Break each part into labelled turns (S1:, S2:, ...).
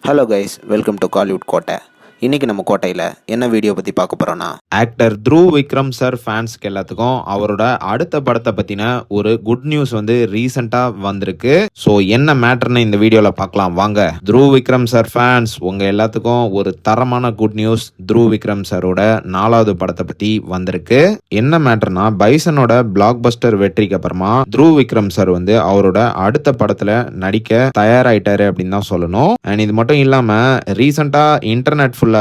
S1: Hello guys, welcome to Kollywood கோட்டை. இன்றைக்கி நம்ம கோட்டையில் என்ன வீடியோ பற்றி பார்க்க போகிறோன்னா,
S2: ஆக்டர் த்ருவ் விக்ரம் சார் ஃபேன்ஸ்க்கு எல்லாத்துக்கும் அவரோட அடுத்த படத்தை பற்றின ஒரு குட் நியூஸ் வந்து ரீசெண்டாக வந்திருக்கு. ஸோ என்ன மேட்டர்னு இந்த வீடியோவில் பார்க்கலாம் வாங்க. த்ருவ் விக்ரம் சார் ஃபேன்ஸ் உங்கள் எல்லாத்துக்கும் ஒரு தரமான குட் நியூஸ். த்ருவ் விக்ரம் சாரோட 4வது படத்தை பற்றி வந்திருக்கு. என்ன மேட்டர்னா, பைசனோட பிளாக் பஸ்டர் வெற்றிக்கு அப்புறமா த்ருவ் விக்ரம் சார் வந்து அவரோட அடுத்த படத்தில் நடிக்க தயாராயிட்டாரு அப்படின்னு தான் சொல்லணும். அண்ட் இது மட்டும் இல்லாமல் ரீசெண்டாக இன்டர்நெட் ஃபுல்லாவே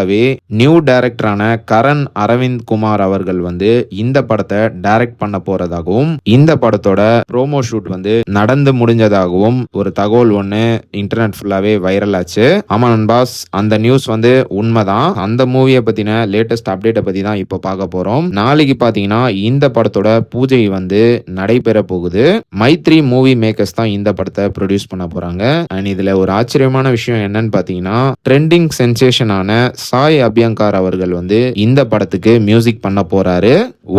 S2: நியூ டைரக்டரான கரண் அரவிந்த் குமார் அவர்கள் வந்து இந்த படத்தை டைரக்ட் பண்ண போறதாகவும் இந்த படத்தோட ப்ரோமோ ஷூட் வந்து நடந்து முடிஞ்சதாகவும் ஒரு தகவல் ஒண்ணு இன்டர்நெட் ஃபுல்லாவே வைரல் ஆச்சு. ஆமா நண்பாஸ், அந்த நியூஸ் வந்து உண்மைதான். அந்த மூவியை பத்தின லேட்டஸ்ட் அப்டேட்டை பத்தி தான் இப்போ பார்க்க போறோம். நாளைக்கு பாத்தீங்கன்னா இந்த படத்தோட பூஜை வந்து நடைபெற போகுது. மைத்ரி மூவி மேக்கர்ஸ் தான் இந்த படத்தை ப்ரொடியூஸ் பண்ண போறாங்க. அண்ட் இதுல ஒரு ஆச்சரியமான விஷயம் என்னன்னு பாத்தீங்கன்னா, ட்ரெண்டிங் சென்சேஷனான சாய் அபியங்கார் அவர்கள் வந்து இந்த படத்துக்கு மியூசிக் பண்ண போறாரு.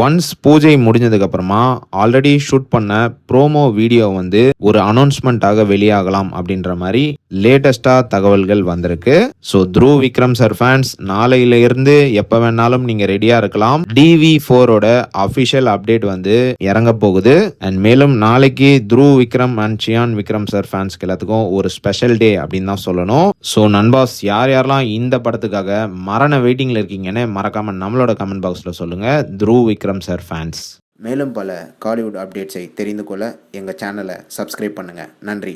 S2: ஒன்ஸ் பூஜை முடிஞ்சதுக்கு அப்புறமா ஆல்ரெடி ஷூட் பண்ண ப்ரோமோ வீடியோ வந்து ஒரு அனௌன்ஸ்மெண்ட்டாக வெளியாகலாம் அப்படின்ற மாதிரி லேட்டஸ்டா தகவல்கள் வந்திருக்கு. So Dhruv Vikram sir fans, நாளையில இருந்து எப்ப வேணாலும் நீங்க ரெடியா இருக்கலாம். DV4ஓட அபிஷியல் அப்டேட் வந்து இறங்க போகுது. அண்ட் மேலும் நாளைக்கு த்ருவ் விக்ரம் அண்ட் சியான் விக்ரம் சார் ஃபேன்ஸ்க்கு எல்லாத்துக்கும் ஒரு ஸ்பெஷல் டே அப்படின்னு தான் சொல்லணும். ஸோ நண்பாஸ், யாரெல்லாம் இந்த படத்துக்காக மரண வெயிட்டிங்ல இருக்கீங்கன்னு மறக்காம நம்மளோட கமெண்ட் பாக்ஸ்ல சொல்லுங்க. Dhruv Vikram sir fans.
S1: மேலும் பல காலிவுட் அப்டேட்ஸை தெரிந்து கொள்ள எங்கள் சேனலை சப்ஸ்கிரைப் பண்ணுங்கள். நன்றி.